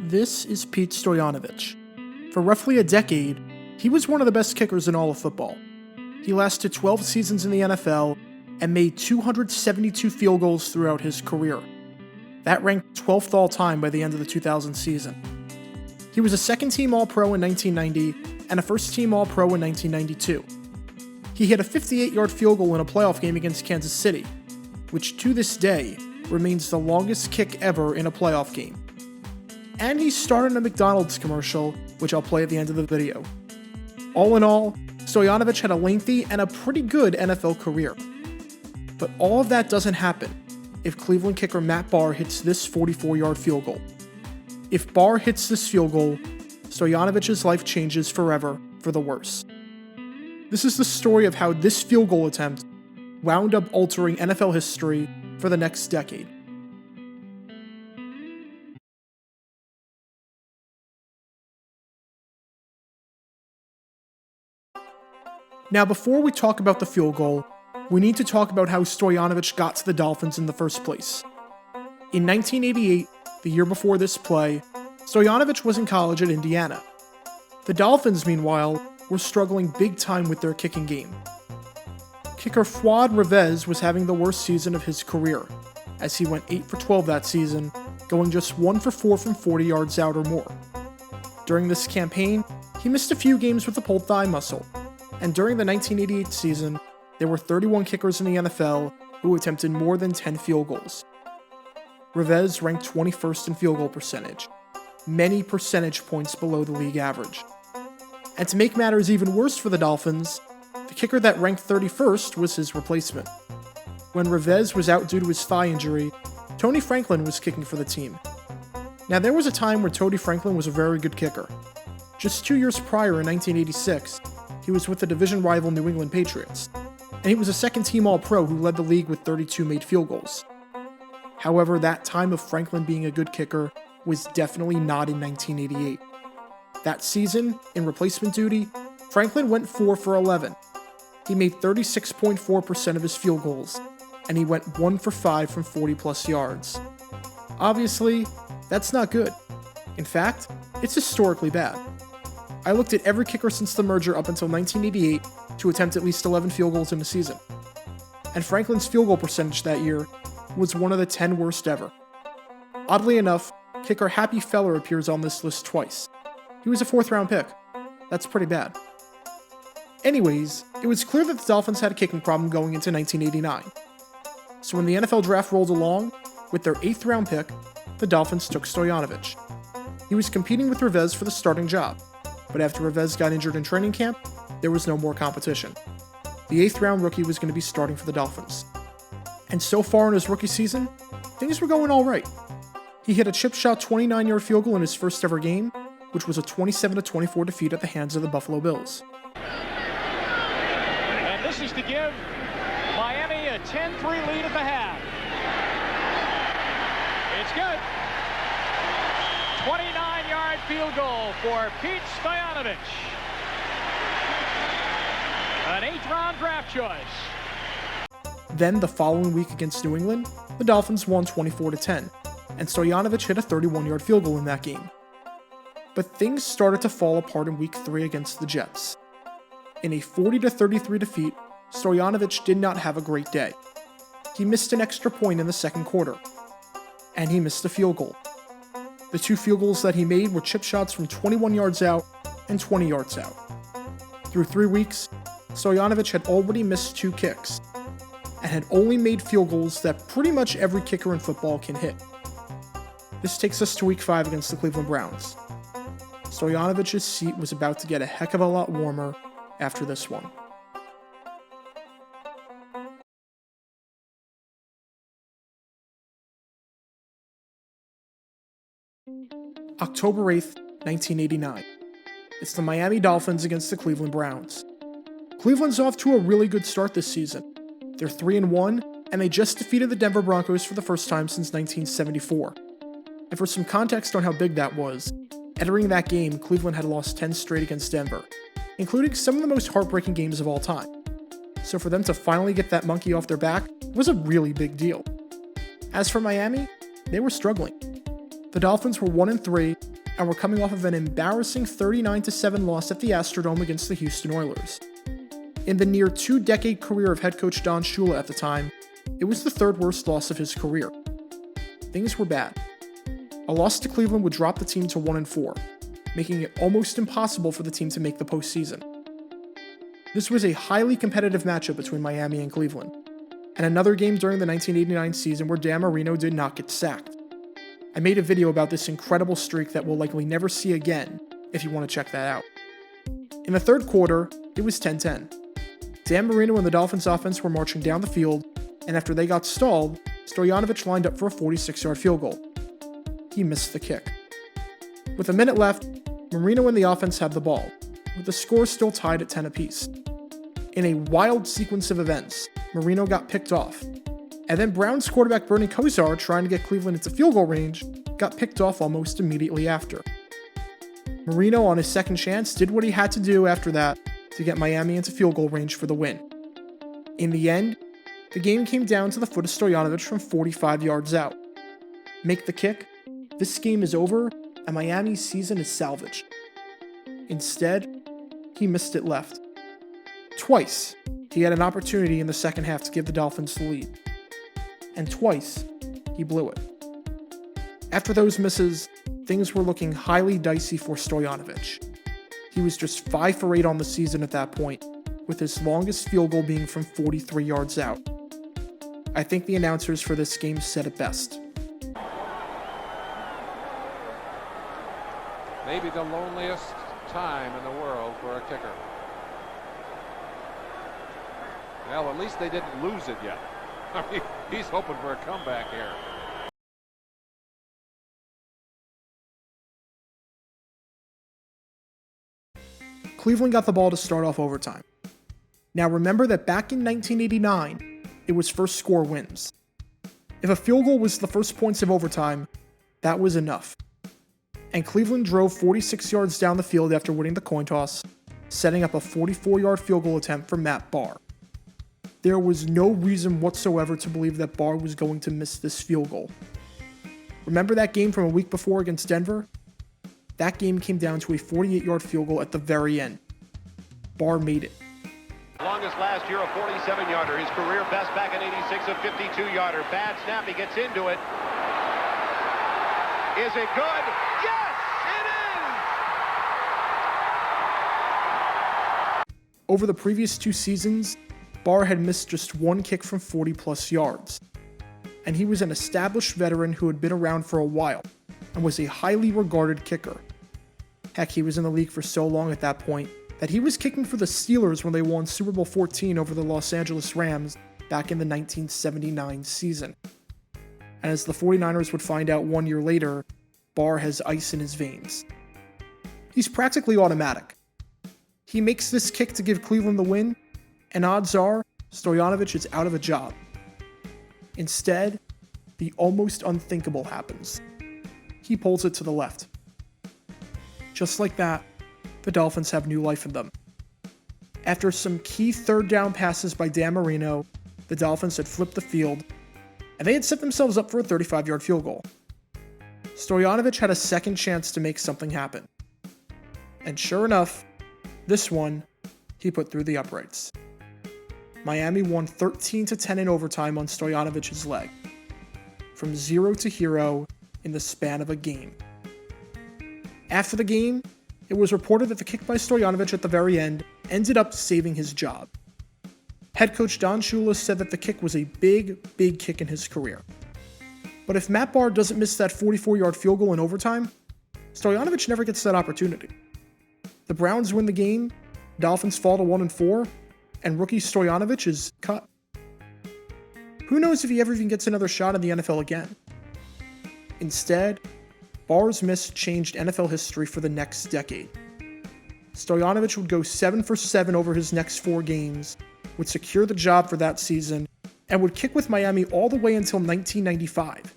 This is Pete Stoyanovich. For roughly a decade, he was one of the best kickers in all of football. He lasted 12 seasons in the NFL and made 272 field goals throughout his career. That ranked 12th all-time by the end of the 2000 season. He was a second-team All-Pro in 1990 and a first-team All-Pro in 1992. He hit a 58-yard field goal in a playoff game against Kansas City, which to this day remains the longest kick ever in a playoff game. And he starred in a McDonald's commercial, which I'll play at the end of the video. All in all, Stoyanovich had a lengthy and a pretty good NFL career. But all of that doesn't happen if Cleveland kicker Matt Bahr hits this 44-yard field goal. If Barr hits this field goal, Stoyanovich's life changes forever for the worse. This is the story of how this field goal attempt wound up altering NFL history for the next decade. Now, before we talk about the field goal, we need to talk about how Stoyanovich got to the Dolphins in the first place. In 1988, the year before this play, Stoyanovich was in college at Indiana. The Dolphins, meanwhile, were struggling big time with their kicking game. Kicker Fuad Revesz was having the worst season of his career, as he went 8 for 12 that season, going just 1 for 4 from 40 yards out or more. During this campaign, he missed a few games with a pulled thigh muscle, and during the 1988 season, there were 31 kickers in the NFL who attempted more than 10 field goals. Revesz ranked 21st in field goal percentage, many percentage points below the league average. And to make matters even worse for the Dolphins, the kicker that ranked 31st was his replacement. When Revesz was out due to his thigh injury, Tony Franklin was kicking for the team. Now, there was a time where Tony Franklin was a very good kicker. Just 2 years prior, in 1986, he was with the division rival New England Patriots, and he was a second-team All-Pro who led the league with 32 made field goals. However, that time of Franklin being a good kicker was definitely not in 1988. That season, in replacement duty, Franklin went 4 for 11. He made 36.4% of his field goals, and he went 1 for 5 from 40-plus yards. Obviously, that's not good. In fact, it's historically bad. I looked at every kicker since the merger up until 1988 to attempt at least 11 field goals in a season. And Franklin's field goal percentage that year was one of the 10 worst ever. Oddly enough, kicker Happy Feller appears on this list twice. He was a 4th-round pick. That's pretty bad. Anyways, it was clear that the Dolphins had a kicking problem going into 1989. So when the NFL draft rolled along, with their 8th-round pick, the Dolphins took Stoyanovich. He was competing with Revesz for the starting job, but after Revesz got injured in training camp, there was no more competition. The 8th-round rookie was going to be starting for the Dolphins. And so far in his rookie season, things were going all right. He hit a chip shot 29-yard field goal in his first ever game, which was a 27-24 defeat at the hands of the Buffalo Bills. And this is to give Miami a 10-3 lead at the half. It's good. 29-yard field goal for Pete Stoyanovich. An 8th-round draft choice. Then, the following week against New England, the Dolphins won 24-10, and Stoyanovich hit a 31-yard field goal in that game. But things started to fall apart in Week 3 against the Jets. In a 40-33 defeat, Stoyanovich did not have a great day. He missed an extra point in the second quarter, and he missed a field goal. The 2 field goals that he made were chip shots from 21 yards out and 20 yards out. Through 3 weeks, Stoyanovich had already missed 2 kicks, and had only made field goals that pretty much every kicker in football can hit. This takes us to Week 5 against the Cleveland Browns. Stoyanovich's seat was about to get a heck of a lot warmer after this one. October 8th, 1989. It's the Miami Dolphins against the Cleveland Browns. Cleveland's off to a really good start this season. They're 3-1, and they just defeated the Denver Broncos for the first time since 1974. And for some context on how big that was, entering that game, Cleveland had lost 10 straight against Denver, including some of the most heartbreaking games of all time. So for them to finally get that monkey off their back was a really big deal. As for Miami, they were struggling. The Dolphins were 1-3 and were coming off of an embarrassing 39-7 loss at the Astrodome against the Houston Oilers. In the near 2-decade career of head coach Don Shula at the time, it was the third worst loss of his career. Things were bad. A loss to Cleveland would drop the team to 1-4, making it almost impossible for the team to make the postseason. This was a highly competitive matchup between Miami and Cleveland, and another game during the 1989 season where Dan Marino did not get sacked. I made a video about this incredible streak that we'll likely never see again if you want to check that out. In the third quarter, it was 10-10. Dan Marino and the Dolphins offense were marching down the field, and after they got stalled, Stoyanovich lined up for a 46-yard field goal. He missed the kick. With a minute left, Marino and the offense had the ball, with the score still tied at 10 apiece. In a wild sequence of events, Marino got picked off, and then Browns quarterback Bernie Kosar, trying to get Cleveland into field goal range, got picked off almost immediately after. Marino, on his second chance, did what he had to do after that to get Miami into field goal range for the win. In the end, the game came down to the foot of Stoyanovich from 45 yards out. Make the kick, this game is over, and Miami's season is salvaged. Instead, he missed it left. Twice, he had an opportunity in the second half to give the Dolphins the lead. And twice, he blew it. After those misses, things were looking highly dicey for Stoyanovich. He was just 5 for 8 on the season at that point, with his longest field goal being from 43 yards out. I think the announcers for this game said it best. Maybe the loneliest time in the world for a kicker. Well, at least they didn't lose it yet. I mean, he's hoping for a comeback here. Cleveland got the ball to start off overtime. Now remember that back in 1989, it was first score wins. If a field goal was the first points of overtime, that was enough. And Cleveland drove 46 yards down the field after winning the coin toss, setting up a 44-yard field goal attempt for Matt Bahr. There was no reason whatsoever to believe that Barr was going to miss this field goal. Remember that game from a week before against Denver? That game came down to a 48-yard field goal at the very end. Barr made it. Longest last year, a 47-yarder. His career best back in '86, a 52-yarder. Bad snap, he gets into it. Is it good? Yes, it is! Over the previous 2 seasons, Barr had missed just 1 kick from 40-plus yards. And he was an established veteran who had been around for a while and was a highly regarded kicker. Heck, he was in the league for so long at that point that he was kicking for the Steelers when they won Super Bowl 14 over the Los Angeles Rams back in the 1979 season. And as the 49ers would find out 1 year later, Barr has ice in his veins. He's practically automatic. He makes this kick to give Cleveland the win, and odds are Stoyanovich is out of a job. Instead, the almost unthinkable happens. He pulls it to the left. Just like that, the Dolphins have new life in them. After some key third down passes by Dan Marino, the Dolphins had flipped the field, and they had set themselves up for a 35-yard field goal. Stoyanovich had a second chance to make something happen. And sure enough, this one, he put through the uprights. Miami won 13-10 in overtime on Stoyanovich's leg. From 0 to hero in the span of a game. After the game, it was reported that the kick by Stoyanovich at the very end ended up saving his job. Head coach Don Shula said that the kick was a big kick in his career. But if Matt Bahr doesn't miss that 44-yard field goal in overtime, Stoyanovich never gets that opportunity. The Browns win the game, Dolphins fall to 1-4, and rookie Stoyanovich is cut. Who knows if he ever even gets another shot in the NFL again? Instead, Bahr's miss changed NFL history for the next decade. Stoyanovich would go 7 for 7 over his next 4 games, would secure the job for that season, and would kick with Miami all the way until 1995.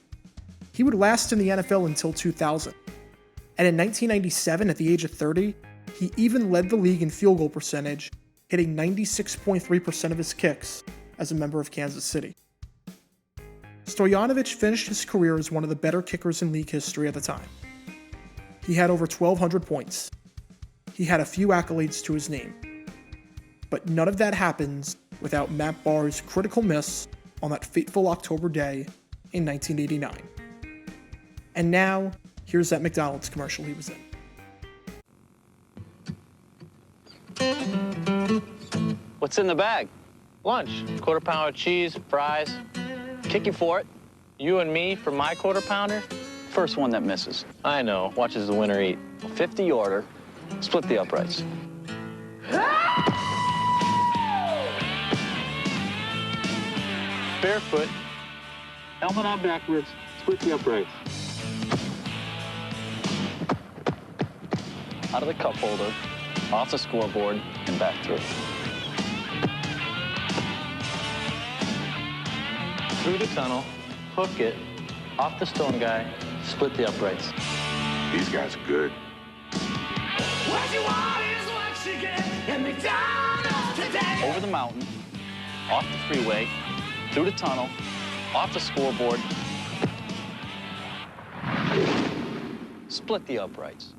He would last in the NFL until 2000. And in 1997, at the age of 30, he even led the league in field goal percentage, hitting 96.3% of his kicks as a member of Kansas City. Stoyanovich finished his career as one of the better kickers in league history at the time. He had over 1,200 points. He had a few accolades to his name. But none of that happens without Matt Bahr's critical miss on that fateful October day in 1989. And now, here's that McDonald's commercial he was in. What's in the bag? Lunch. Quarter pounder of cheese, fries. Kick you for it. You and me for my quarter pounder. First one that misses. I know. Watches the winner eat. 50 order. Split the uprights. Barefoot. Helmet on backwards. Split the uprights. Out of the cup holder. Off the scoreboard and back through. Through the tunnel, hook it, off the stone guy, split the uprights. These guys are good. What you want is what you get at McDonald's today. Over the mountain, off the freeway, through the tunnel, off the scoreboard, split the uprights.